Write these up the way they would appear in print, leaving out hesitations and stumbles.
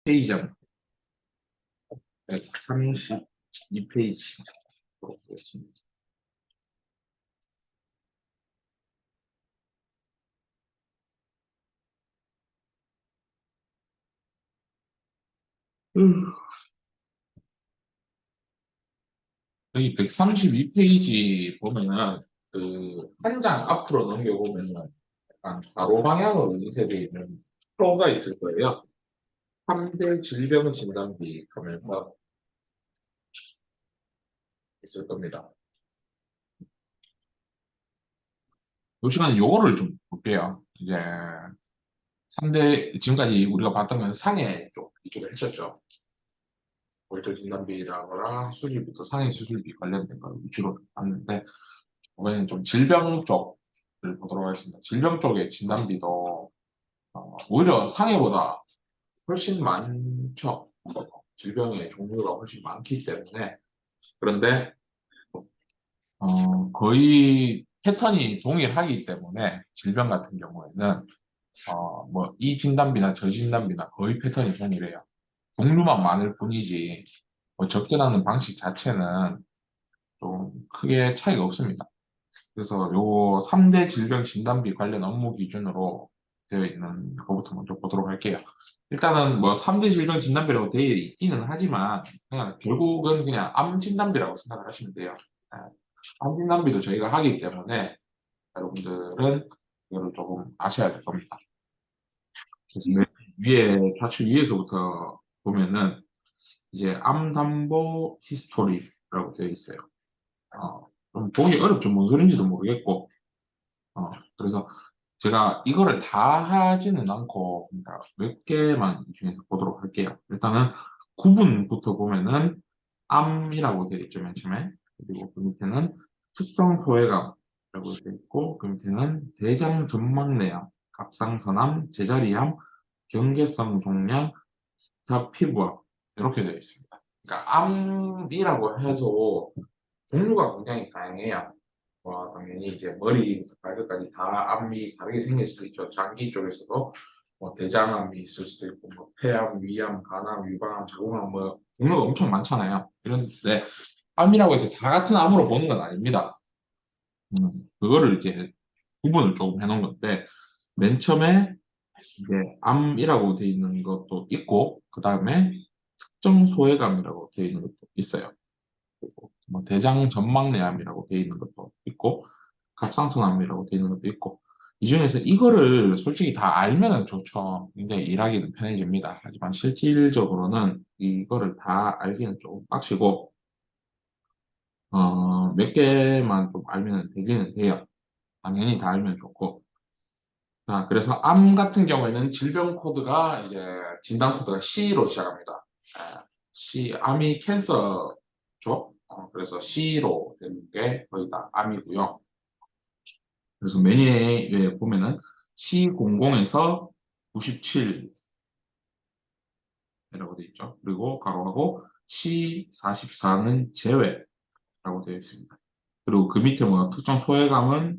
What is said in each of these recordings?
페이지장 132페이지 보겠습니다. 여기 132페이지 보면은 그 한 장 앞으로 넘겨보면은 약간 가로 방향으로 인쇄되어 있는 표가 있을 거예요. 3대 질병 진단비 하면서 있을 겁니다. 이 시간에 요거를 좀 볼게요. 이제 3대 지금까지 우리가 봤던 건 상해 쪽 이쪽을 했었죠. 월조 진단비라거나 수술부터 상해 수술비 관련된 걸 위주로 봤는데 이번에는 좀 질병 쪽을 보도록 하겠습니다. 질병 쪽의 진단비도 오히려 상해보다 훨씬 많죠. 질병의 종류가 훨씬 많기 때문에. 그런데 거의 패턴이 동일하기 때문에 질병 같은 경우에는 뭐 이 진단비나 저 진단비나 거의 패턴이 동일해요. 종류만 많을 뿐이지 뭐 접근하는 방식 자체는 좀 크게 차이가 없습니다. 그래서 요 3대 질병 진단비 관련 업무 기준으로 되어 있는 거부터 먼저 보도록 할게요. 일단은 뭐 3대 질병 진단비라고 되어 있기는 하지만 그냥 결국은 그냥 암 진단비라고 생각을 하시면 돼요. 아, 암 진단비도 저희가 하기 때문에 여러분들은 이거를 조금 아셔야 될 겁니다. 그래서 맨 위에 좌측 위에서부터 보면은 이제 암 담보 히스토리라고 되어 있어요. 좀 보기 어렵죠. 뭔 소린지도 모르겠고. 그래서 제가 이거를 다 하지는 않고 그러니까 몇 개만 이 중에서 보도록 할게요. 일단은 구분부터 보면은 암이라고 되어 있죠, 맨 처음에. 그리고 그 밑에는 특정 소외감이라고 되어 있고 그 밑에는 대장 점막내암, 갑상선암, 제자리암, 경계성 종양, 기타 피부암 이렇게 되어 있습니다. 그러니까 암이라고 해서 종류가 굉장히 다양해요. 당연히 이제 머리부터 발끝까지 다 암이 다르게 생길 수도 있죠. 장기 쪽에서도 뭐 대장암이 있을 수도 있고, 뭐 폐암, 위암, 간암, 유방암, 자궁암 뭐 종류가 엄청 많잖아요. 그런데 암이라고 해서 다 같은 암으로 보는 건 아닙니다. 그거를 이제 구분을 조금 해놓은 건데 맨 처음에 이제 암이라고 되어 있는 것도 있고 그 다음에 특정 소외감이라고 되어 있는 것도 있어요. 그리고 뭐 대장 전막내암이라고 되어 있는 것도 있고 갑상선암이라고 되어 있는 것도 있고 이 중에서 이거를 솔직히 다 알면은 좋죠. 굉장히 일하기는 편해집니다. 하지만 실질적으로는 이거를 다 알기는 조금 빡시고 몇 개만 좀 알면 되기는 돼요. 당연히 다 알면 좋고. 자, 그래서 암 같은 경우에는 질병 코드가 이제 진단 코드가 C로 시작합니다. 암이 캔서죠. 그래서 C로 되는 게 거의 다 암이고요. 그래서 메뉴에 보면은 C00에서 97이라고 되어 있죠. 그리고 가로하고 C44는 제외라고 되어 있습니다. 그리고 그 밑에 뭐 특정 소외감은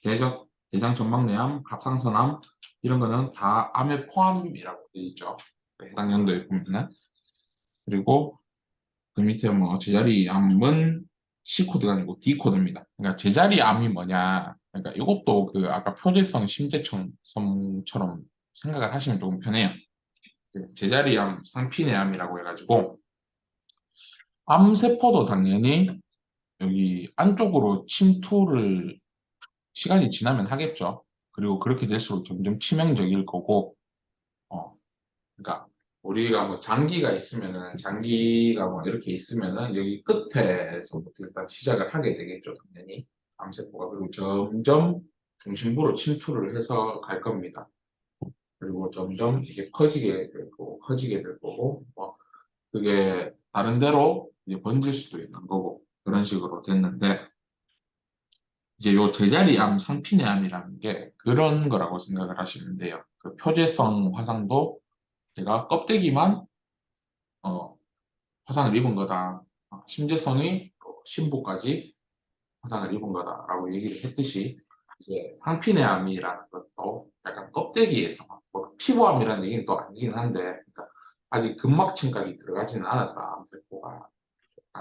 대장 전막내암, 갑상선암 이런 거는 다 암의 포함이라고 되어 있죠. 해당 연도에 보면은. 그리고 그 밑에 뭐 제자리 암은 C 코드가 아니고 D 코드입니다. 그러니까 제자리 암이 뭐냐? 그러니까 이것도 그 아까 표재성 심재청처럼 생각을 하시면 조금 편해요. 이제 제자리 암, 상피내 암이라고 해가지고 암세포도 당연히 여기 안쪽으로 침투를 시간이 지나면 하겠죠. 그리고 그렇게 될수록 점점 치명적일 거고, 그러니까 우리가 뭐 장기가 뭐 이렇게 있으면은 여기 끝에서부터 일단 시작을 하게 되겠죠, 당연히. 암세포가 그리고 점점 중심부로 침투를 해서 갈 겁니다. 그리고 점점 이게 커지게 될 거고, 뭐 그게 다른 데로 이제 번질 수도 있는 거고 그런 식으로 됐는데 이제 요 제자리암, 상피내암이라는 게 그런 거라고 생각을 하시면 돼요. 그 표재성 화상도 제가 껍데기만 어, 화상을 입은 거다. 심재성이 또 심부까지 화상을 입은 거다라고 얘기를 했듯이 이제 상피내암이라는 것도 약간 껍데기에서 뭐 피부암이라는 얘기는 또 아니긴 한데 그러니까 아직 근막 침각이 들어가지는 않았다. 암세포가.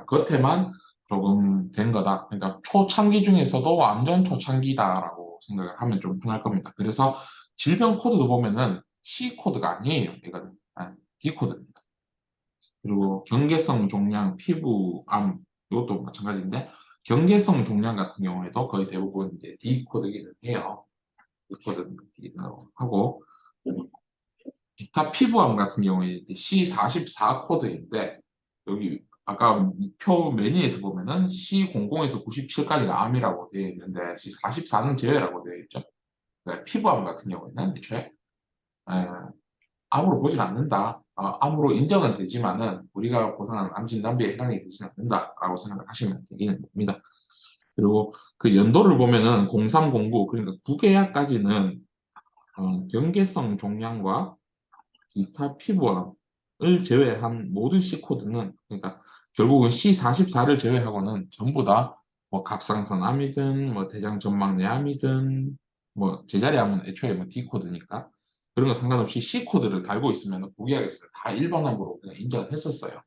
겉에만 조금 된 거다. 그러니까 초창기 중에서도 완전 초창기다라고 생각을 하면 좀 편할 겁니다. 그래서 질병 코드도 보면은 C 코드가 아니에요. 이거는 D 코드입니다. 그리고 경계성 종양, 피부암 이것도 마찬가지인데 경계성 종양 같은 경우에도 거의 대부분 이제 D 코드기는 해요. D 코드기는 하고 기타 피부암 같은 경우에 C44 코드인데 여기 아까 표 메뉴에서 보면은 C00에서 97까지가 암이라고 되어 있는데 C44는 제외라고 되어 있죠. 그러니까 피부암 같은 경우에는 애초에 에, 암으로 보진 않는다. 암으로 인정은 되지만은 우리가 고상한 암 진단비에 해당이 되지는 않는다라고 생각을 하시면 되기는 됩니다. 그리고 그 연도를 보면은 0309 그러니까 9계약까지는 경계성 종양과 기타 피부암을 제외한 모든 C 코드는 그러니까 결국은 C44를 제외하고는 전부 다 뭐 갑상선 암이든 뭐 대장 전막 내암이든 뭐 제자리암은 애초에 뭐 D 코드니까 그런 거 상관없이 C 코드를 달고 있으면 부계약에서 다 일반암으로 그냥 인정을 했었어요.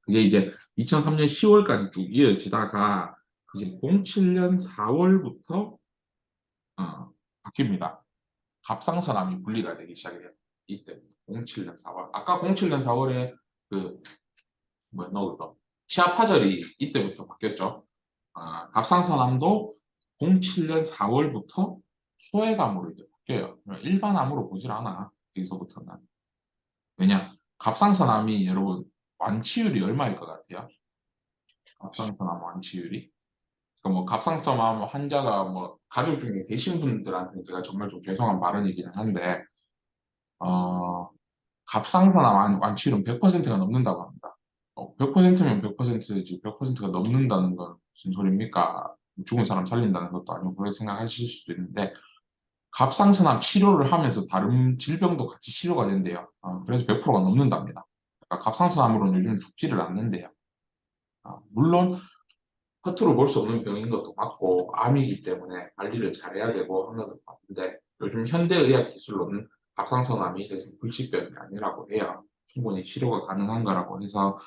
그게 이제 2003년 10월까지 쭉 이어지다가 이제 07년 4월부터 바뀝니다. 갑상선암이 분리가 되기 시작해요. 이때 07년 4월. 아까 07년 4월에 그 뭐야 너 치아 파절이 이때부터 바뀌었죠. 갑상선암도 07년 4월부터 소외감으로 이제 바뀌어요. 일반암으로 보질 않아. 여기서부터는. 왜냐? 갑상선암이 여러분 완치율이 얼마일 것 같아요? 갑상선암 완치율이? 그러니까 뭐 갑상선암 환자가 뭐 가족 중에 계신 분들한테 제가 정말 좀 죄송한 발언이기는 한데 어, 갑상선암 완치율은 100%가 넘는다고 합니다. 100%면 100%지 100%가 넘는다는 건 무슨 소리입니까? 죽은 사람 살린다는 것도 아니고 그렇게 생각하실 수도 있는데 갑상선암 치료를 하면서 다른 질병도 같이 치료가 된대요. 그래서 100%가 넘는답니다. 그러니까 갑상선암으로는 요즘 죽지를 않는데요. 물론 겉으로 볼 수 없는 병인 것도 맞고 암이기 때문에 관리를 잘해야 되고 하는 것도 맞는데 요즘 현대의학 기술로는 갑상선암이 더 이상 불치병이 아니라고 해요. 충분히 치료가 가능한 거라고 해서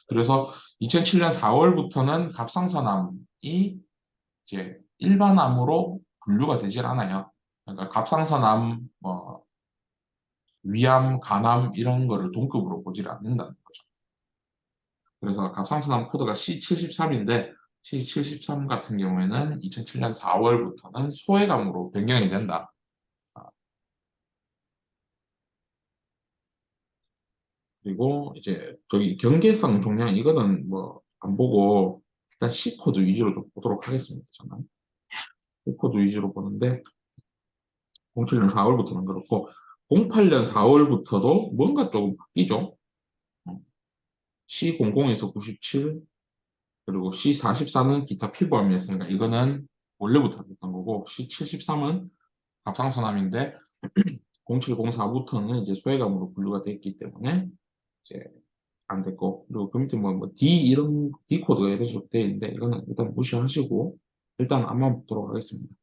그래서 2007년 4월부터는 갑상선암이 이제 일반암으로 분류가 되질 않아요. 그러니까 갑상선암, 뭐 위암, 간암 이런 거를 동급으로 보질 않는다는 거죠. 그래서 갑상선암 코드가 C73인데 C73 같은 경우에는 2007년 4월부터는 소외감으로 변경이 된다. 아, 그리고 이제 저기 경계성 종양 이거는 뭐 안 보고 일단 C 코드 위주로 좀 보도록 하겠습니다. 저는 C 코드 위주로 보는데 07년 4월부터는 그렇고 08년 4월부터도 뭔가 조금 바뀌죠. C00에서 97 그리고 C44는 기타 피부암이었으니까 이거는 원래부터 됐던 거고 C73은 갑상선암인데 0704부터는 이제 소외감으로 분류가 됐기 때문에 이제 안 됐고 그리고 그 밑에 뭐 D 이런 D 코드가 이런 식으로 되어 있는데 이거는 일단 무시하시고 일단 안만 보도록 하겠습니다.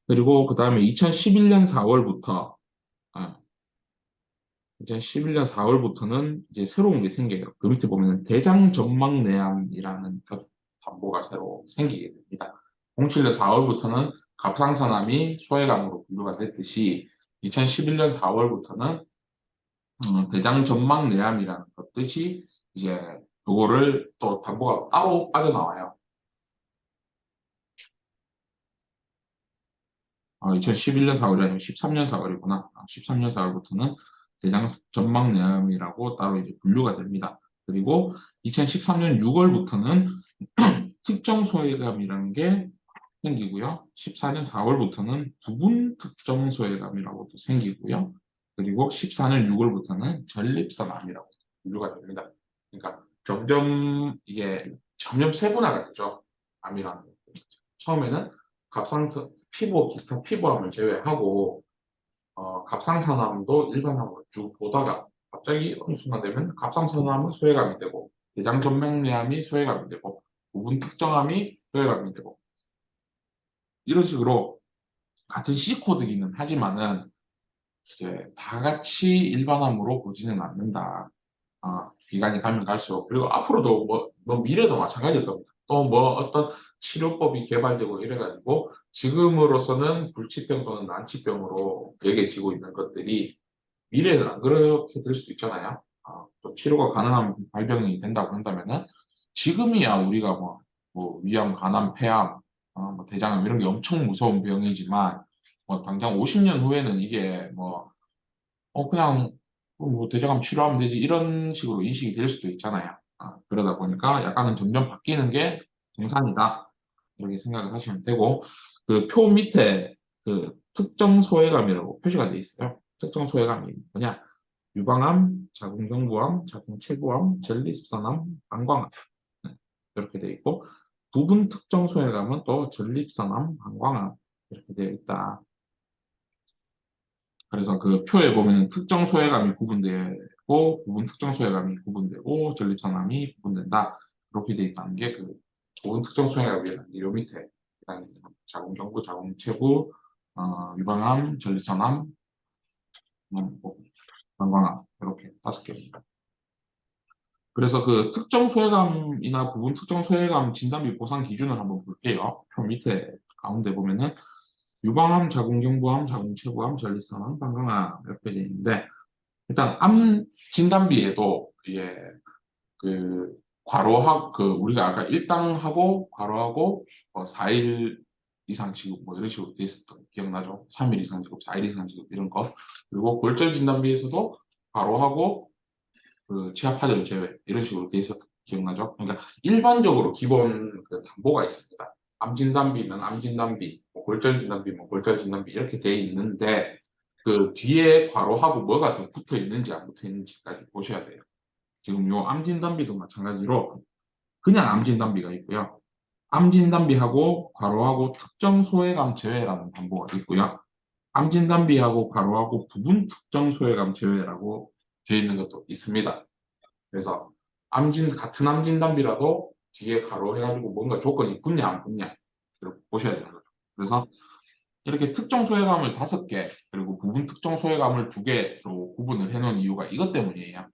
그리고 그 다음에 2011년 4월부터 2011년 4월부터는 이제 새로운 게 생겨요. 그 밑에 보면 대장 점막 내암이라는 담보가 새로 생기게 됩니다. 07년 4월부터는 갑상선암이 소외감으로 분류가 됐듯이 2011년 4월부터는 대장 점막 내암이라는 것 뜻이 이제 그거를 또 담보가 따로 빠져나와요. 2011년 4월이 아니고 13년 4월이구나. 13년 4월부터는 대장 전막내암이라고 따로 이제 분류가 됩니다. 그리고 2013년 6월부터는 특정 소외감이라는 게 생기고요. 14년 4월부터는 부분 특정 소외감이라고 또 생기고요. 그리고 14년 6월부터는 전립선암이라고 분류가 됩니다. 그러니까 점점 이게 점점 세분화가 되죠. 암이라는 거. 처음에는 갑상선 피부 기타 피부암을 제외하고 갑상선암도 일반암으로 쭉 보다가 갑자기 어느 순간 되면 갑상선암은 소외감이 되고 대장전맥내암이 소외감이 되고 부분 특정암이 소외감이 되고 이런 식으로 같은 C 코드기는 하지만은 이제 다 같이 일반암으로 보지는 않는다. 기간이 가면 갈수록. 그리고 앞으로도 뭐 미래도 마찬가지일 겁니다. 또 뭐 어떤 치료법이 개발되고 이래가지고 지금으로서는 불치병 또는 난치병으로 여겨지고 있는 것들이 미래에는 안 그렇게 될 수도 있잖아요. 또 치료가 가능한 발병이 된다고 한다면은 지금이야 우리가 뭐 위암, 간암, 폐암, 뭐 대장암 이런 게 엄청 무서운 병이지만 뭐 당장 50년 후에는 이게 그냥 뭐 대장암 치료하면 되지 이런 식으로 인식이 될 수도 있잖아요. 그러다 보니까 약간은 점점 바뀌는 게 정상이다. 이렇게 생각을 하시면 되고 그 표 밑에 그 특정 소외감이라고 표시가 돼 있어요. 특정 소외감이 뭐냐? 유방암, 자궁경부암, 자궁체부암, 전립선암, 방광암 네, 이렇게 돼 있고 부분 특정 소외감은 또 전립선암, 방광암 이렇게 되어 있다. 그래서 그 표에 보면 특정 소외감이 구분되고 부분 특정 소외감이 구분되고 전립선암이 구분된다. 그렇게 돼 있다는 게 그 부분 특정 소외감이라는 게 요 밑에 해당이 됩니다. 자궁경부, 자궁체부, 유방암, 전립선암, 뭐, 방광암 이렇게 5개입니다. 그래서 그 특정 소외감이나 부분 특정 소외감 진단비 보상 기준을 한번 볼게요. 표 밑에 가운데 보면은 유방암, 자궁경부암, 자궁체부암, 전립선암, 방광암 이렇게 돼 있는데 일단 암 진단비에도 그 괄호하고 그 우리가 아까 일당하고 괄호하고 4일 이상 지급 뭐 이런 식으로 돼 있었던 거 기억나죠? 3일 이상 지급, 4일 이상 지급 이런 거. 그리고 골절 진단비에서도 괄호하고 그 취합하자를 제외 이런 식으로 돼 있었던 거 기억나죠? 그러니까 일반적으로 기본 그 담보가 있습니다. 암 진단비는 암 진단비, 뭐 골절 진단비, 뭐 골절 진단비 이렇게 돼 있는데 그 뒤에 괄호하고 뭐가 더 붙어 있는지 안 붙어 있는지까지 보셔야 돼요. 지금 요 암진단비도 마찬가지로 그냥 암진단비가 있고요. 암진단비하고 괄호하고 특정 소외감 제외라는 담보가 있고요. 암진단비하고 괄호하고 부분 특정 소외감 제외라고 되어 있는 것도 있습니다. 그래서 같은 암진단비라도 뒤에 괄호해가지고 뭔가 조건이 붙냐 안 붙냐 이렇게 보셔야 되는 거죠. 그래서 이렇게 특정 소외감을 5개 그리고 부분 특정 소외감을 2개로 구분을 해놓은 이유가 이것 때문이에요.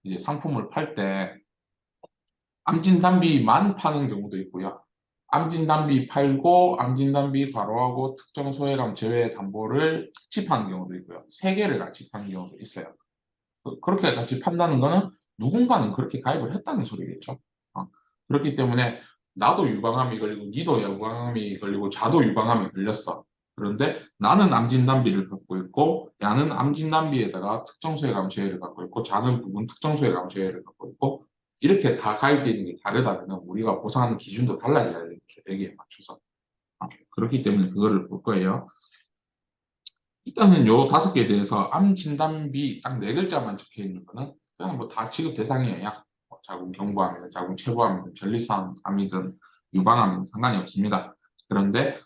이제 상품을 팔 때 암진단비만 파는 경우도 있고요. 암진단비 팔고 암진단비 괄호하고 특정 소외감 제외 담보를 같이 파는 경우도 있고요. 3개를 같이 파는 경우도 있어요. 그렇게 같이 판다는 거는 누군가는 그렇게 가입을 했다는 소리겠죠. 그렇기 때문에 나도 유방암이 걸리고 니도 유방암이 걸리고 자도 유방암이 걸렸어. 그런데 나는 암진단비를 갖고 있고 야는 암진단비에다가 특정소외감 제외를 갖고 있고 자는 부분 특정소외감 제외를 갖고 있고 이렇게 다 가입되어 있는 게 다르다면 우리가 보상하는 기준도 달라져야 되겠죠. 여기에 맞춰서. 그렇기 때문에 그거를 볼 거예요. 일단은 요 5개에 대해서 암 진단비 딱 4글자만 적혀 있는 거는 그냥 뭐 다 지급 대상이에요. 자궁 경부암이든 자궁 체부암이든 전립선암이든 유방암이든 상관이 없습니다. 그런데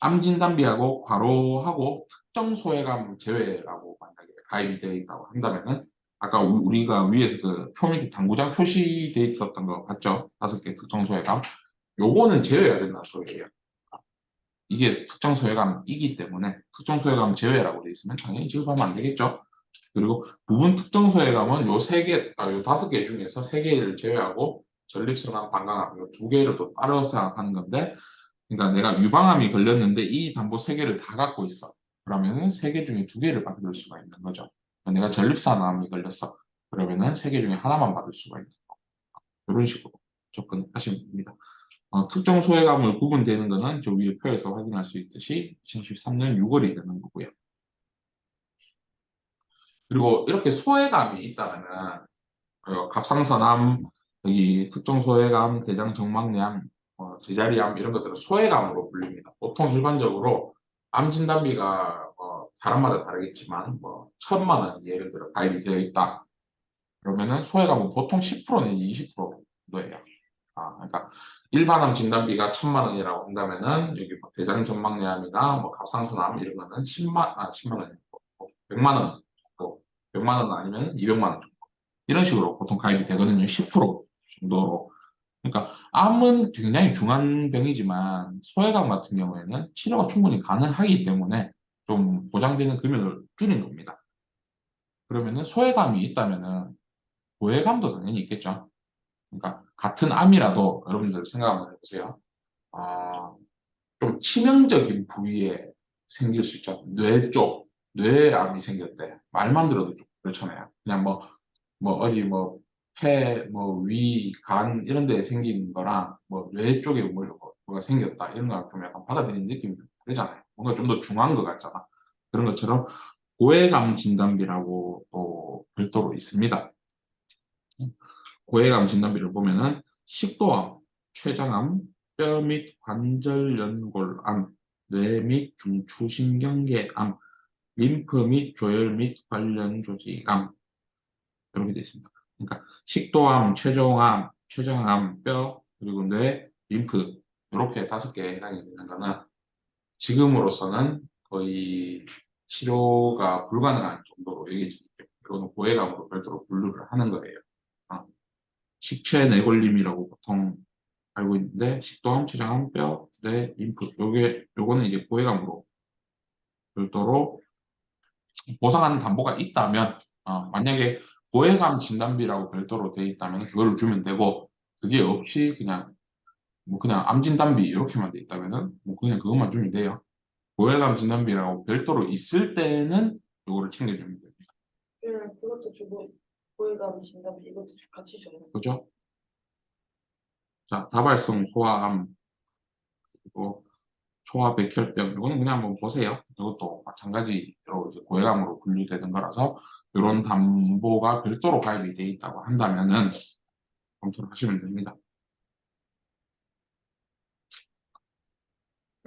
암 진단비하고 괄호하고 특정 소외감 제외라고 만약에 가입이 되어 있다고 한다면은 아까 우리가 위에서 그 표 밑에 당구장 표시되어 있었던 거 봤죠? 5개 특정 소외감. 요거는 제외해야 된다는 소리예요. 이게 특정 소외감이기 때문에 특정 소외감 제외라고 돼 있으면 당연히 지급하면 안 되겠죠. 그리고 부분 특정 소외감은 요 5개 중에서 3개를 제외하고 전립선암, 방광암 요 2개를 또 따로 생각하는 건데, 그러니까 내가 유방암이 걸렸는데 이 담보 3개를 다 갖고 있어. 그러면은 3개 중에 2개를 받을 수가 있는 거죠. 내가 전립선암이 걸렸어. 그러면은 3개 중에 하나만 받을 수가 있는 거. 이런 식으로 접근하시면 됩니다. 특정 소외감을 구분되는 것은 저 위에 표에서 확인할 수 있듯이 2013년 6월이 되는 거고요. 그리고 이렇게 소외감이 있다면은 갑상선암, 여기 특정 소외감, 대장정막염, 제자리암 이런 것들은 소외감으로 불립니다. 보통 일반적으로 암 진단비가 사람마다 다르겠지만 뭐 1,000만 원 예를 들어 가입이 되어 있다. 그러면은 소외감은 보통 10% 내지 20% 정도예요. 그러니까 일반암 진단비가 1,000만 원이라고 한다면은 여기 뭐 대장전막내암이나 뭐 갑상선암 이런 거는 10만 원이고 100만 원, 뭐 100만 원 아니면 200만 원 정도. 이런 식으로 보통 가입이 되거든요. 10% 정도로. 그러니까 암은 굉장히 중한 병이지만 소외감 같은 경우에는 치료가 충분히 가능하기 때문에 좀 보장되는 금액을 줄인 겁니다. 그러면은 소외감이 있다면은 고해감도 당연히 있겠죠. 그러니까 같은 암이라도 여러분들 생각 한번 해보세요. 아, 좀 치명적인 부위에 생길 수 있죠. 뇌 쪽, 뇌암이 생겼대. 말만 들어도 좀 그렇잖아요. 그냥 뭐 어디 뭐 폐, 뭐 위, 간 이런 데에 생긴 거랑 뭐 뇌 쪽에 뭐가 생겼다 이런 거랑 좀 약간 받아들이는 느낌이 좀 다르잖아요. 뭔가 좀 더 중요한 것 같잖아. 그런 것처럼 고해감 진단비라고 또 별도로 있습니다. 고해감 진단비를 보면은 식도암, 췌장암, 뼈 및 관절 연골암, 뇌 및 중추신경계암, 림프 및 조혈 및 관련 조직암 이렇게 되어 있습니다. 그러니까 식도암, 췌장암, 뼈, 그리고 뇌, 림프 이렇게 5개에 해당이 되는 거는 지금으로서는 거의 치료가 불가능한 정도로 여기지기 때문에 이거는 고해감으로 별도로 분류를 하는 거예요. 어, 식체내골림이라고 보통 알고 있는데 식도암, 췌장암, 뼈, 뇌, 림프 요거는 이제 고해감으로 별도로 보상하는 담보가 있다면 만약에 고해감 진단비라고 별도로 돼 있다면 그거를 주면 되고 그게 없이 그냥 암 진단비 이렇게만 돼 있다면은 뭐 그냥 그것만 주면 돼요. 고해감 진단비라고 별도로 있을 때는 요거를 챙겨주면 됩니다. 그것도 주고 고해감 진단비 이것도 같이 줘요. 그죠? 자, 다발성 소아암 그리고 소아백혈병 이거는 그냥 한번 보세요. 이것도 마찬가지로 이제 고해감으로 분류되는 거라서 이런 담보가 별도로 가입이 돼 있다고 한다면은 검토를 하시면 됩니다.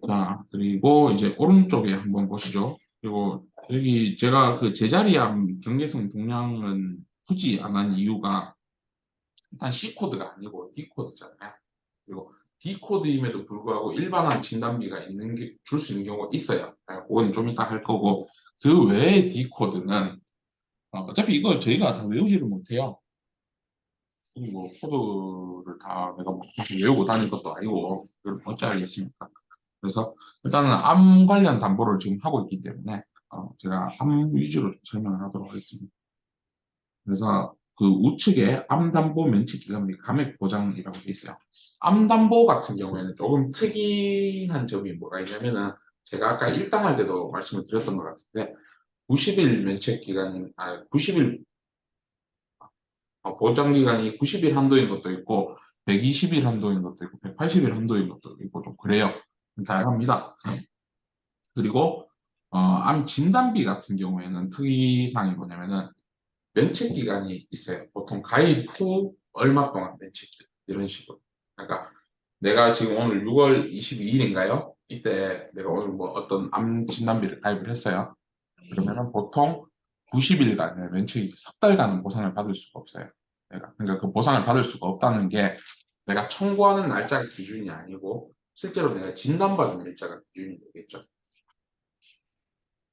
자, 그리고 이제 오른쪽에 한번 보시죠. 그리고 여기 제가 그 제자리암 경계성 종양은 굳이 안 한 이유가 일단 C코드가 아니고 D코드잖아요. 그리고 D코드임에도 불구하고 일반암 진단비가 줄 수 있는 경우가 있어요. 그건 좀 이따 할 거고 그 외에 D코드는 어차피 이걸 저희가 다 외우지를 못해요. 그리고 코드를 다 내가 뭐 외우고 다닐 것도 아니고 그걸 어찌 알겠습니까? 그래서 일단은 암 관련 담보를 지금 하고 있기 때문에 제가 암 위주로 좀 설명을 하도록 하겠습니다. 그래서 그 우측에 암담보 면책기간 및 감액 보장이라고 돼 있어요. 암담보 같은 경우에는 조금 특이한 점이 뭐가 있냐면은 제가 아까 1당 할 때도 말씀을 드렸던 것 같은데 90일 면책기간인 90일 보장기간이 90일 한도인 것도 있고 120일 한도인 것도 있고 180일 한도인 것도 있고 좀 그래요. 다양합니다. 그리고 암 진단비 같은 경우에는 특이사항이 뭐냐면은 면책 기간이 있어요. 보통 가입 후 얼마 동안 면책 기간 이런 식으로. 그러니까 내가 지금 오늘 6월 22일인가요? 이때 내가 오늘 뭐 어떤 암 진단비를 가입을 했어요. 그러면은 보통 90일간의 면책이 3달간은 보상을 받을 수가 없어요. 내가 그러니까 그 보상을 받을 수가 없다는 게 내가 청구하는 날짜가 기준이 아니고 실제로 내가 진단받은 날짜가 기준이 되겠죠.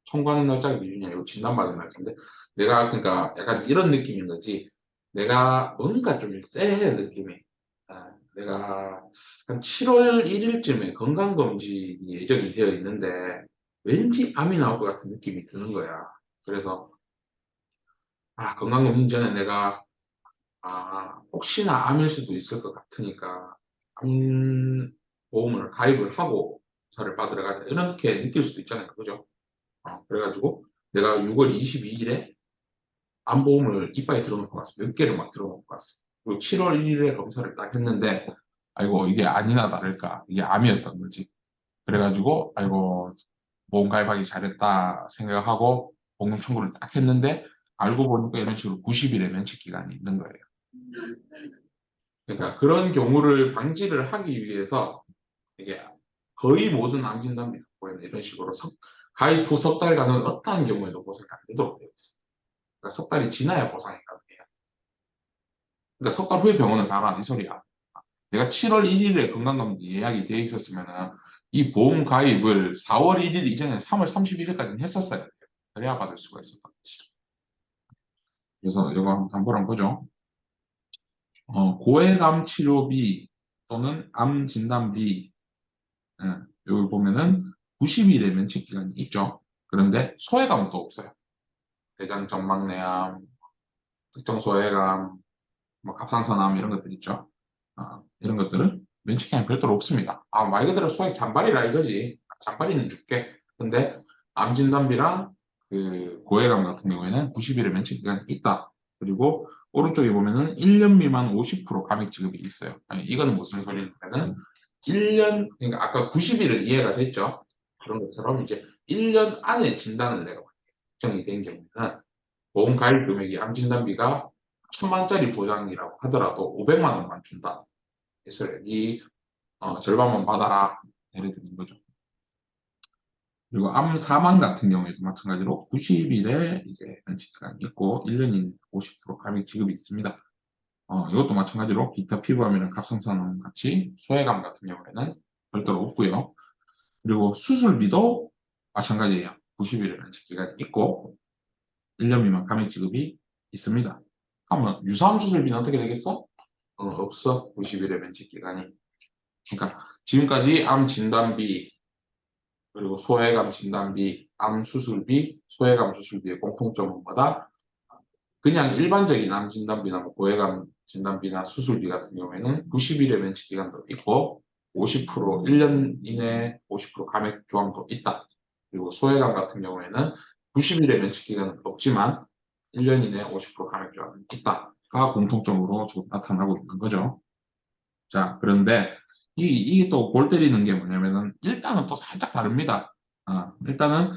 청구하는 날짜가 기준이 아니고 진단받은 날짜인데 내가 그러니까 약간 이런 느낌인 거지 내가 뭔가 좀 쎄해 느낌이 내가 한 7월 1일쯤에 건강검진이 예정이 되어 있는데 왠지 암이 나올 것 같은 느낌이 드는 거야. 그래서 건강검진 전에 내가 혹시나 암일 수도 있을 것 같으니까 암 보험을 가입을 하고 조사를 받으러 가자 이렇게 느낄 수도 있잖아요. 그죠? 그래가지고 내가 6월 22일에 암보험을 이빨에 들어놓고 왔어. 몇 개를 막 들어놓고 왔어. 그리고 7월 1일에 검사를 딱 했는데, 아이고, 이게 아니나 다를까. 이게 암이었던 거지. 그래가지고, 아이고, 보험 가입하기 잘했다 생각하고, 보험 청구를 딱 했는데, 알고 보니까 이런 식으로 90일의 면책 기간이 있는 거예요. 그러니까 그런 경우를 방지를 하기 위해서, 이게 거의 모든 암 진단비 보에는 이런 식으로 가입 후 석 달간은 어떠한 경우에도 보상이 안 되도록 되어 있어요. 그러니까 석 달이 지나야 보상이 가능해요. 그러니까 석 달 후에 병원을 가라 이 소리야. 내가 7월 1일에 건강검진 예약이 돼 있었으면은 이 보험 가입을 4월 1일 이전에 3월 31일까지는 했었어야 돼요. 그래야 받을 수가 있었던 거지. 그래서 이거 한번 보죠. 고해감 치료비 또는 암 진단비 여기 보면은 90일의 면책 기간이 있죠. 그런데 소외감은 또 없어요. 대장 점막내암, 특정 소외감, 뭐 갑상선암 이런 것들 있죠. 이런 것들은 면책기한이 별도로 없습니다. 말 그대로 소액 잔발이라 이거지. 잔발이는 줄게. 근데 암 진단비랑 그 고해감 같은 경우에는 90일의 면책기간이 있다. 그리고 오른쪽에 보면은 1년 미만 50% 감액 지급이 있어요. 아니, 이거는 무슨 소리냐면은 1년, 그러니까 아까 90일은 이해가 됐죠. 그런 것처럼 이제 1년 안에 진단을 내가 확정이 된 경우에는 보험 가입 금액이 암 진단비가 1,000만 원짜리 보장이라고 하더라도 500만 원만 준다. 그래서 이 절반만 받아라. 예를 드는 거죠. 그리고 암 사망 같은 경우에도 마찬가지로 90일에 이제 면책기간이 있고 1년인 50% 감액 지급이 있습니다. 이것도 마찬가지로 기타 피부암이나 갑상선암 같이 소외감 같은 경우에는 별도로 없고요. 그리고 수술비도 마찬가지예요. 90일의 면책기간이 있고 1년 미만 감액 지급이 있습니다. 하면 유사암 수술비는 어떻게 되겠어? 없어. 90일의 면책 기간이. 그러니까 지금까지 암 진단비, 그리고 소외감 진단비, 암 수술비, 소외감 수술비의 공통점은 뭐다? 그냥 일반적인 암 진단비나 뭐 고해감 진단비나 수술비 같은 경우에는 90일의 면책 기간도 있고 50% 1년 이내 50% 감액 조항도 있다. 그리고 소외감 같은 경우에는 90일의 면책 기간은 없지만 1년 이내 50% 감액 조항이 있다가 공통점으로 지금 나타나고 있는 거죠. 자, 그런데 이게 또 골 때리는 게 뭐냐면은 일단은 또 살짝 다릅니다. 일단은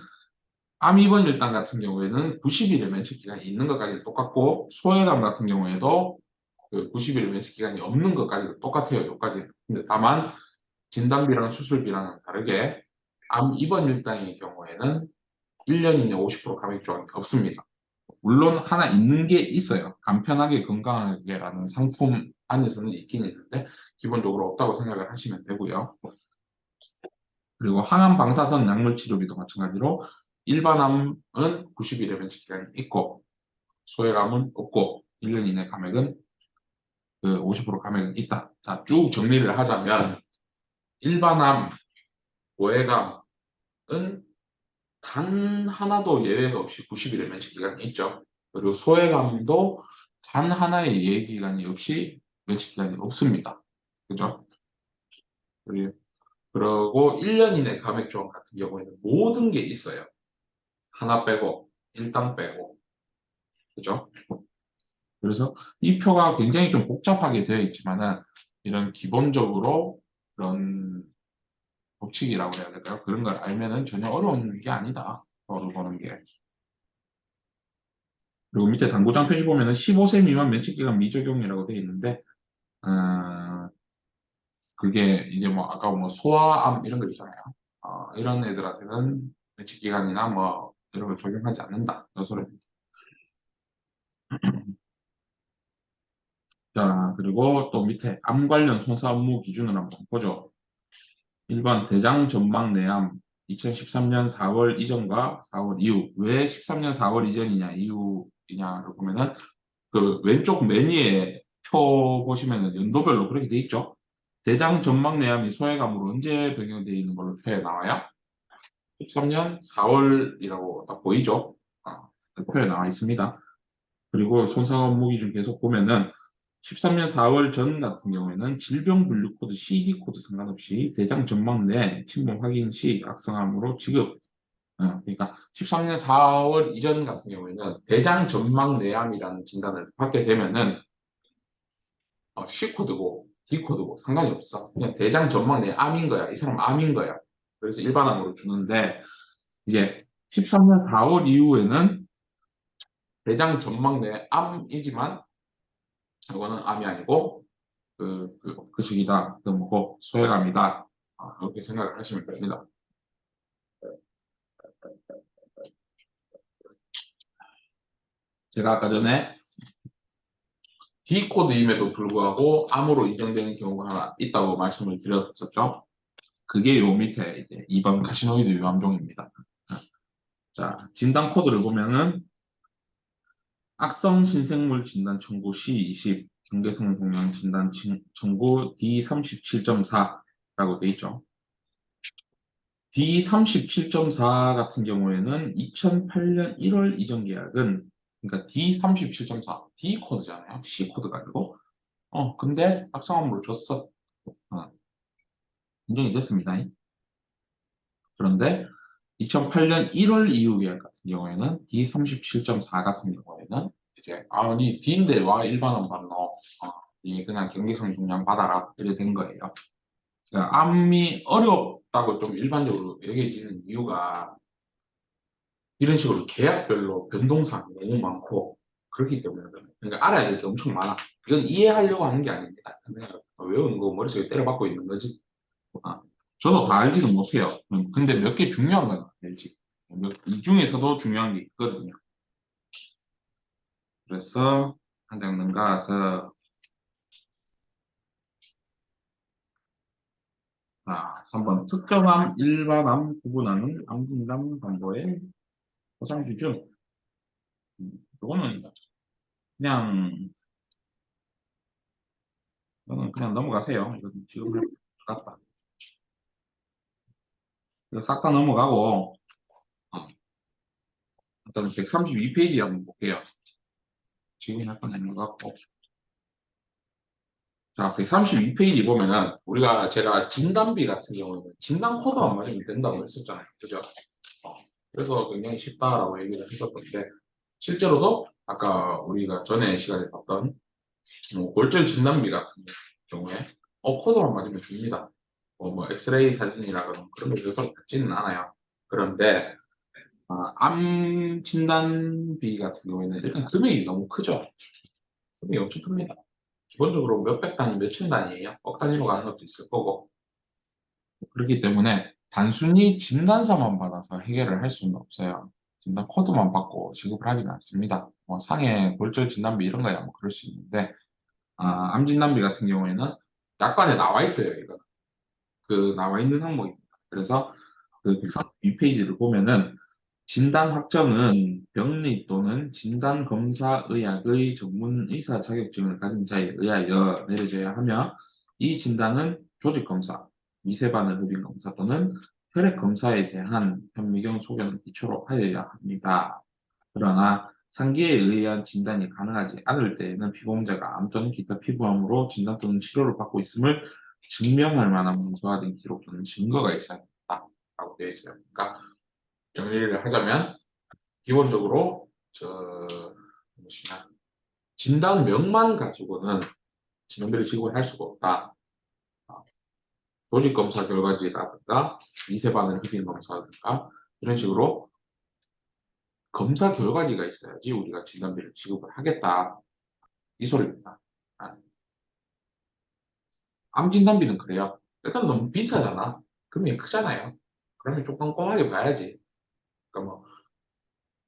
암입원 일당 같은 경우에는 90일의 면책 기간이 있는 것까지 똑같고 소외감 같은 경우에도 그 90일의 면책 기간이 없는 것까지도 똑같아요. 여기까지. 근데 다만 진단비랑 수술비랑은 다르게 암 입원 일당의 경우에는 1년 이내 50% 감액 조항이 없습니다. 물론 하나 있는 게 있어요. 간편하게 건강하게라는 상품 안에서는 있긴 있는데 기본적으로 없다고 생각을 하시면 되고요. 그리고 항암 방사선 약물 치료비도 마찬가지로 일반암은 90일의 면책 기간이 있고 소외감은 없고 1년 이내 감액은 그 50% 감액은 있다. 자, 쭉 정리를 하자면 일반암, 고해감은 단 하나도 예외가 없이 90일의 면책 기간이 있죠. 그리고 소외감도 단 하나의 예외 기간이 없이 면책 기간이 없습니다. 그죠? 그리고 1년 이내 감액 조항 같은 경우에는 모든 게 있어요. 하나 빼고, 일당 빼고. 그죠? 그래서 이 표가 굉장히 좀 복잡하게 되어 있지만은 이런 기본적으로 그런 법칙이라고 해야 될까요? 그런 걸 알면은 전혀 어려운 게 아니다. 서로 보는 게. 그리고 밑에 당구장 표시 보면은 15세 미만 면책기간 미적용이라고 되어 있는데, 그게 이제 뭐 아까 뭐 소아암 이런 거 있잖아요. 이런 애들한테는 면책기간이나 뭐 이런 걸 적용하지 않는다. 이 소리입니다. 자, 그리고 또 밑에 암 관련 손사 업무 기준을 한번 보죠. 1번 대장 전막 내암 2013년 4월 이전과 4월 이후. 왜 13년 4월 이전이냐 이후이냐를 보면은 그 왼쪽 매니에 표 보시면은 연도별로 그렇게 돼 있죠. 대장 전막 내암이 소외감으로 언제 변경되어 있는 걸로 표에 나와요? 13년 4월이라고 딱 보이죠? 표에 나와 있습니다. 그리고 손상업 무기 중 계속 보면은 13년 4월 전 같은 경우에는 질병 분류 코드 CD 코드 상관없이 대장 전막 내 침범 확인 시 악성암으로 지급. 그러니까 13년 4월 이전 같은 경우에는 대장 전막 내암이라는 진단을 받게 되면은 C 코드고 D 코드고 상관이 없어. 그냥 대장 전막 내암인 거야. 이 사람 암인 거야. 그래서 일반암으로 주는데 이제 13년 4월 이후에는 대장 전막 내암이지만 이거는 암이 아니고 그 시기다, 그 뭐고 소외감이다. 그렇게 생각을 하시면 됩니다. 제가 아까 전에 D 코드임에도 불구하고 암으로 인정되는 경우가 하나 있다고 말씀을 드렸었죠. 그게 요 밑에 이제 2번 카시노이드 유암종입니다. 자, 진단 코드를 보면은 악성 신생물 진단 청구 C20, 경계성 동양 진단 청구 D37.4라고 돼 있죠. D37.4 같은 경우에는 2008년 1월 이전 계약은 그러니까 D37.4 D 코드잖아요. C 코드가 아니고 근데 악성화물을 줬어. 인정이 됐습니다. 그런데 2008년 1월 이후 계약 같은 경우에는 D37.4 같은 경우에는 이제 니 D인데 와 일반원 받노. 이 그냥 경계성 중량 받아라 이렇게 된 거예요. 그러니까 암이 어렵다고 좀 일반적으로 여겨지는 이유가 이런 식으로 계약별로 변동사항이 너무 많고 그렇기 때문에 그래요. 그러니까 알아야 될 게 엄청 많아. 이건 이해하려고 하는 게 아닙니다. 그냥 외우는 거 머릿속에 때려박고 있는 거지. 아, 저도 다 알지는 못해요. 근데 몇 개 중요한 건 알지. 이 중에서도 중요한 게 있거든요. 그래서 한 장 넘어가서 3번 특정암, 일반암 구분하는 암진단 방법의 보상 기준. 이거는 그냥 이거는 그냥 넘어가세요. 이거 지금 할 것 같다. 이거 싹 다 넘어가고 일단 132페이지 한번 볼게요. 지금 할 건 아닌 것 같고. 자, 132페이지 보면은 제가 진단비 같은 경우는 진단 코드만 맞으면 된다고 했었잖아요. 그죠? 어, 그래서 굉장히 쉽다라고 얘기를 했었던데 실제로도 아까 우리가 전에 시간에 봤던 골절 진단비 같은 경우에 코드만 맞으면 됩니다. 뭐 엑스레이 사진이라거나 그런 거 별도로 받지는 않아요. 그런데 암 진단비 같은 경우에는 일단 금액이 너무 크죠. 금액이 엄청 큽니다. 기본적으로 몇백 단위, 몇천 단위예요. 억 단위로 가는 것도 있을 거고. 그렇기 때문에 단순히 진단서만 받아서 해결을 할 수는 없어요. 진단 코드만 받고 지급을 하진 않습니다. 뭐 상해 골절 진단비 이런 거야 뭐 그럴 수 있는데 암 진단비 같은 경우에는 약관에 나와 있어요. 이거 그 나와 있는 항목입니다. 그래서 그 132페이지를 보면은 진단 확정은 병리 또는 진단 검사 의학의 전문 의사 자격증을 가진 자에 의하여 내려져야 하며 이 진단은 조직 검사, 미세바늘 흡입 검사 또는 혈액 검사에 대한 현미경 소견을 기초로 하여야 합니다. 그러나 상기에 의한 진단이 가능하지 않을 때에는 피보험자가 암 또는 기타 피부암으로 진단 또는 치료를 받고 있음을 증명할 만한 문서화 된 기록 또는 증거가 있어야 한다라고 되어 있어요. 그러니까 정리를 하자면 기본적으로 무엇이냐 진단명만 가지고는 진단비를 지급할 수가 없다. 조직 검사 결과지라든가 미세바늘 흡입 검사라든가 이런 식으로 검사 결과지가 있어야지 우리가 진단비를 지급을 하겠다. 이 소리입니다. 아, 암 진단비는 그래요. 일단 너무 비싸잖아. 금액이 크잖아요. 그러면 좀 꼼꼼하게 봐야지. 그러니까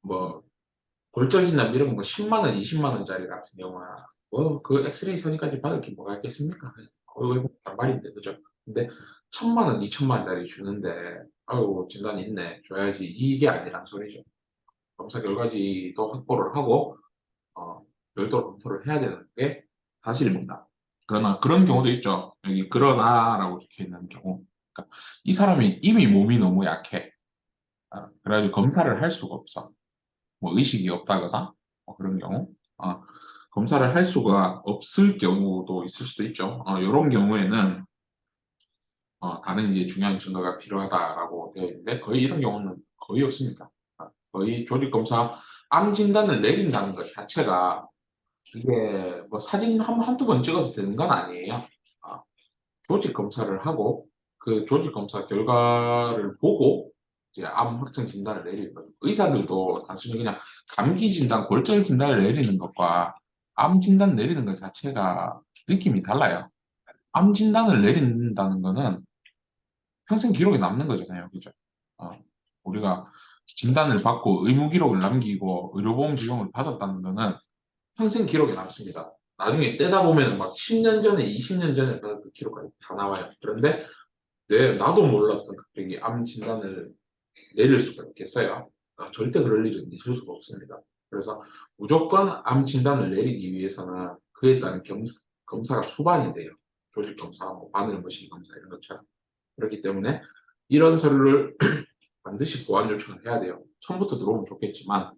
뭐 골절 진단 이런 거 10만 원, 20만 원짜리 같은 경우는 그 엑스레이 선이까지 받을 게 뭐가 있겠습니까? 거의 반발인데 그죠? 근데 1,000만 원, 2천만 원짜리 주는데 아유 진단이 있네 줘야지 이게 아니란 소리죠. 검사 결과지도 확보를 하고 어, 별도로 검토를 해야 되는 게 사실입니다. 그러나 그런 경우도 있죠. 여기 그러나라고 적혀 있는 경우. 그러니까 이 사람이 이미 몸이 너무 약해. 그래가지고 검사를 할 수가 없어. 뭐 의식이 없다거나 뭐 그런 경우. 검사를 할 수가 없을 경우도 있을 수도 있죠. 이런 경우에는 다른 이제 중요한 증거가 필요하다라고 되어 있는데 거의 이런 경우는 거의 없습니다. 거의 조직 검사 암 진단을 내린다는 것 자체가 이게 뭐 사진 한두 번 찍어서 되는 건 아니에요. 아, 조직 검사를 하고 그 조직 검사 결과를 보고 이제 암 확정 진단을 내리는 거죠. 의사들도 단순히 그냥 감기 진단, 골절 진단을 내리는 것과 암 진단 내리는 것 자체가 느낌이 달라요. 암 진단을 내린다는 거는 평생 기록에 남는 거잖아요. 그죠? 어, 우리가 진단을 받고 의무 기록을 남기고 의료보험 적용을 받았다는 거는 평생 기록에 남습니다. 나중에 떼다 보면 막 10년 전에, 20년 전에 받았던 기록까지 다 나와요. 그런데 나도 몰랐던 갑자기 암 진단을 내릴 수가 있겠어요? 절대 그럴 일은 있을 수가 없습니다. 그래서 무조건 암 진단을 내리기 위해서는 그에 따른 검사가 수반이 돼요. 조직 검사, 뭐 바늘 머신 검사 이런 것처럼. 그렇기 때문에 이런 서류를 반드시 보완 요청을 해야 돼요. 처음부터 들어오면 좋겠지만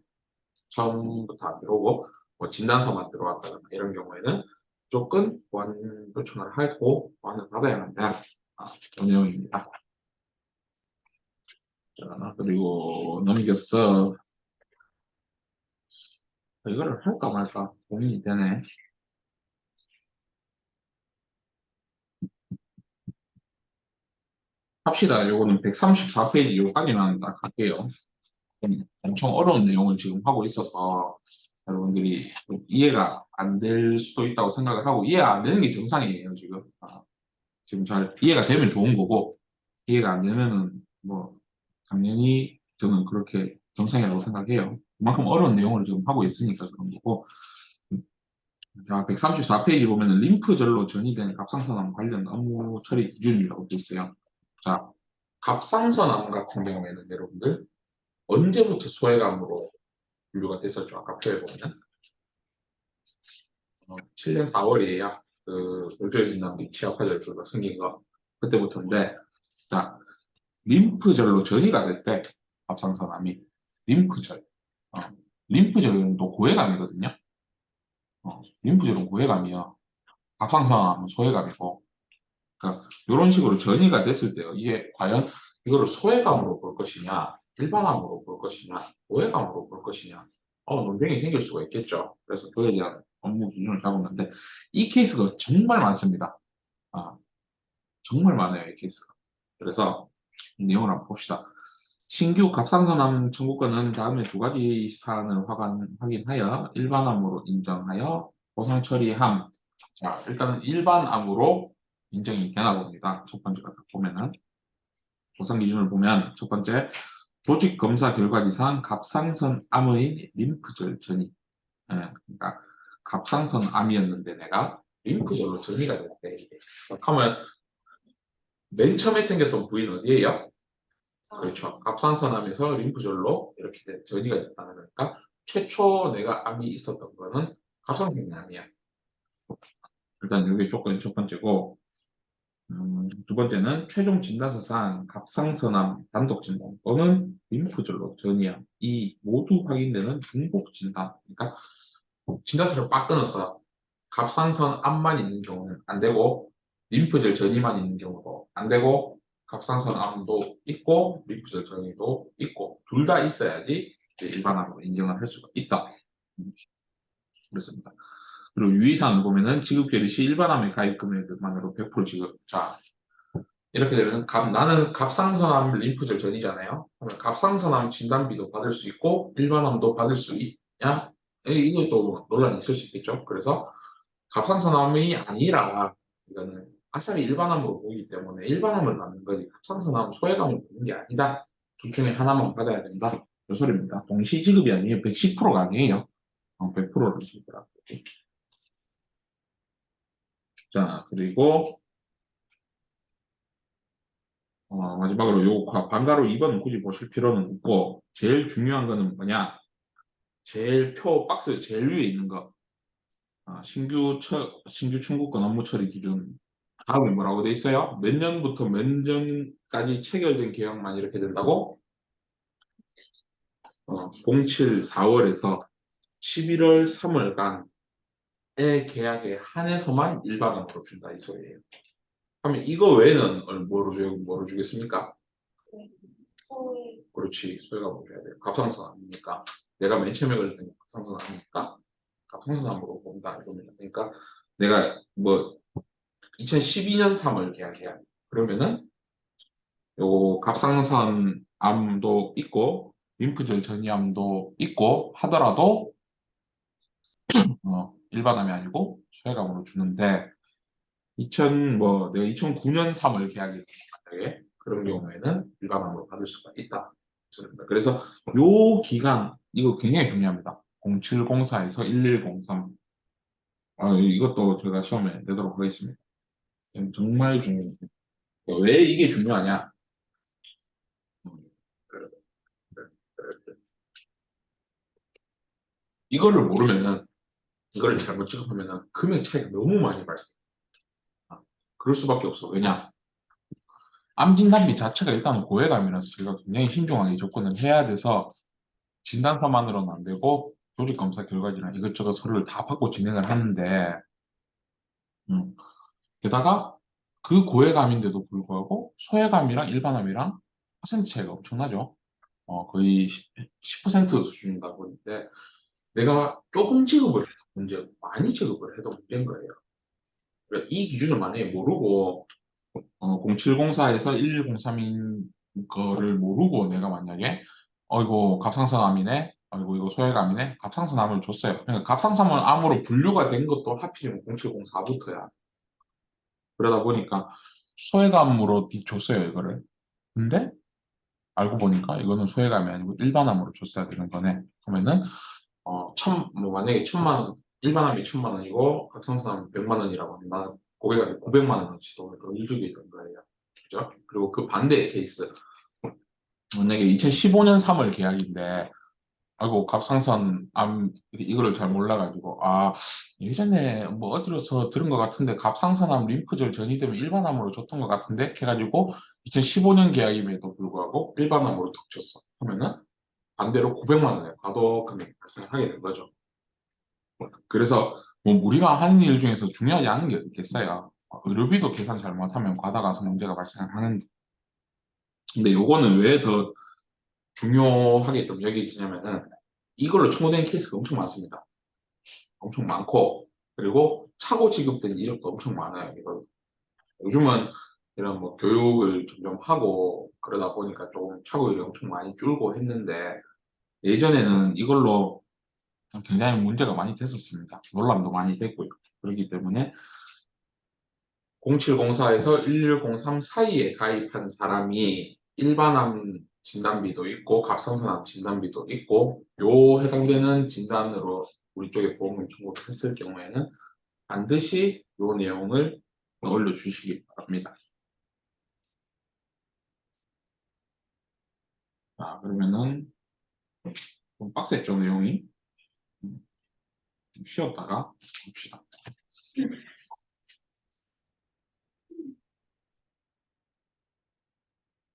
처음부터 안 들어오고 뭐 진단서만 들어왔다거나 이런 경우에는 무조건 보완 요청을 하고 보완을 받아야 한다. 그런 내용입니다. 자, 그리고 넘겼어. 이거를 할까 말까 고민이 되네. 합시다. 요거는 134페이지 요 확인만 딱 할게요. 엄청 어려운 내용을 지금 하고 있어서 여러분들이 좀 이해가 안 될 수도 있다고 생각을 하고 이해가 안 되는 게 정상이에요, 지금. 지금 잘 이해가 되면 좋은 거고 이해가 안 되면은 뭐 당연히 저는 그렇게 정상이라고 생각해요. 그만큼 어려운 내용을 지금 하고 있으니까 그런 거고. 자, 134페이지 보면은 림프절로 전이된 갑상선암 관련 업무 처리 기준이라고 돼 있어요. 자, 갑상선암 같은 경우에는 여러분들 언제부터 소외감으로 분류가 됐었죠? 아까 표에 보면 7년 4월이에요. 그 골절 진단비 치아파절도가 생긴 거 그때부터인데, 자, 림프절로 전이가 될 때 갑상선암이 림프절, 어, 림프절은 또 고해감이거든요. 림프절은 고해감이요. 갑상선암은 소해감이고, 그러니까 이런 식으로 전이가 됐을 때요. 이게 과연 이거를 소외감으로 볼 것이냐, 일반암으로 볼 것이냐, 오해감으로 볼 것이냐, 논쟁이 생길 수가 있겠죠. 그래서 그에 대한 업무 기준을 잡았는데 이 케이스가 정말 많습니다. 아, 정말 많아요, 이 케이스가. 그래서 이 내용을 한번 봅시다. 신규 갑상선암 청구권은 다음에 두 가지 사안을 확인하여 일반암으로 인정하여 보상 처리함. 자, 일단은 일반암으로 인정이 되나 봅니다. 첫 번째가 딱 보면은 보상 기준을 보면 첫 번째 조직 검사 결과지상 갑상선암의 림프절 전이. 그러니까 갑상선암이었는데 내가 림프절로 전이가 됐대. 이게. 하면 맨 처음에 생겼던 부위는 어디예요? 그렇죠. 갑상선암에서 림프절로 이렇게 전이가 됐다는 거니까 최초 내가 암이 있었던 거는 갑상선암이야. 일단 이게 조건이 첫 번째고, 두 번째는 최종 진단서상 갑상선암 단독 진단 또는 림프절로 전이암 이 모두 확인되는 중복 진단. 그러니까 진단서를 빡 끊어서 갑상선암만 있는 경우는 안 되고 림프절 전이만 있는 경우도 안 되고 갑상선암도 있고 림프절 전이도 있고 둘 다 있어야지 이제 일반암으로 인정을 할 수가 있다. 그렇습니다. 그리고 유의사항을 보면은 지급 결의 시 일반암의 가입 금액만으로 100% 지급. 자, 이렇게 되면 나는 갑상선암 림프절 전이잖아요. 그러면 갑상선암 진단비도 받을 수 있고 일반암도 받을 수 있냐? 이것도 논란이 있을 수 있겠죠. 그래서 갑상선암이 아니라 이거는 아싸리 일반암으로 보이기 때문에 일반암을 받는 거지 갑상선암 소외감을 받는 게 아니다. 둘 중에 하나만 받아야 된다. 이 소리입니다. 동시 지급이 아니에요. 110%가 아니에요. 100%를 지급하고. 자, 그리고 마지막으로 요 반가로 2번 굳이 보실 필요는 없고 제일 중요한 거는 뭐냐? 제일 표 박스 제일 위에 있는 거. 신규 청구권 업무 처리 기준. 다음에 뭐라고 돼 있어요? 몇 년부터 몇 년까지 체결된 계약만 이렇게 된다고? 07 4월에서 11월 3월간의 계약에 한해서만 일반암으로 준다 이 소리예요. 그러면 이거 외에는 뭐로 주겠습니까? 네. 소외. 그렇지, 소외가 뭐 줘야 돼요. 갑상선 아닙니까? 내가 맨 처음에 걸릴 때는 갑상선 아닙니까? 갑상선암으로 본다 이겁니다. 그러니까 내가 뭐 2012년 3월 계약이야. 그러면은 요 갑상선암도 있고 림프절 전이암도 있고 하더라도 일반암이 아니고 소외감으로 주는데 내가 2009년 3월 계약이 만약에 그런 경우에는 일반암으로 받을 수가 있다. 그래서 요 기간 이거 굉장히 중요합니다. 0704에서 1103. 이것도 제가 시험에 내도록 하겠습니다. 정말 중요해요. 왜 이게 중요하냐? 음, 이거를 모르면은 이거를 잘못 취급하면은 금액 차이가 너무 많이 발생. 아, 그럴 수밖에 없어. 왜냐? 암 진단비 자체가 일단은 고해감이라서 저희가 굉장히 신중하게 접근을 해야 돼서 진단서만으로는 안 되고 조직 검사 결과지랑 이것저것 서류를 다 받고 진행을 하는데 음, 게다가 그 고해감인데도 불구하고 소해감이랑 일반암이랑 퍼센트 차이가 엄청나죠. 거의 10% 수준이다 보는데 내가 조금 지급을 해도 문제고 많이 지급을 해도 문제인 거예요. 그러니까 이 기준을 만약에 모르고 0704에서 1103인 거를 모르고 내가 만약에 이거 갑상선암이네, 이거 소해감이네, 갑상선암을 줬어요. 그러니까 갑상선암으로 분류가 된 것도 하필이면 0704부터야. 그러다 보니까 소해감으로 줬어요, 이거를. 근데 알고 보니까 이거는 소해감이 아니고 일반암으로 줬어야 되는 거네. 그러면은 뭐 만약에 1,000만 원, 일반암이 1,000만 원이고 갑상선암이 100만 원이라고 하면 나는 고객한테 900만 원어치도 더 일주게 된 거예요. 그죠? 그리고 그 반대의 케이스. 만약에 2015년 3월 계약인데, 아이고, 갑상선 암, 이거를 잘 몰라가지고, 예전에 뭐 어디로서 들은 것 같은데, 갑상선암 림프절 전이되면 일반암으로 줬던 것 같은데, 해가지고, 2015년 계약임에도 불구하고, 일반암으로 턱 줬어. 하면은, 반대로 900만 원의 과도 금액이 발생하게 된 거죠. 그래서, 뭐, 우리가 하는 일 중에서 중요하지 않은 게 있겠어요. 의료비도 계산 잘못하면 과다 가서 문제가 발생을 하는데, 근데 요거는 왜 더 중요하게끔 여기지냐면은, 이걸로 청구된 케이스가 엄청 많습니다. 엄청 많고, 그리고 차고 지급된 이력도 엄청 많아요. 이거 요즘은 이런 뭐 교육을 점점 하고 그러다 보니까 조금 차고율이 엄청 많이 줄고 했는데 예전에는 이걸로 굉장히 문제가 많이 됐었습니다. 논란도 많이 됐고요. 그렇기 때문에 0704에서 1103 사이에 가입한 사람이 일반암 진단비도 있고 갑상선암 진단비도 있고 요 해당되는 진단으로 우리 쪽에 보험을 청구를 했을 경우에는 반드시 요 내용을 올려주시기 바랍니다. 자, 그러면은 좀 빡셌죠, 내용이. 좀 쉬었다가 봅시다.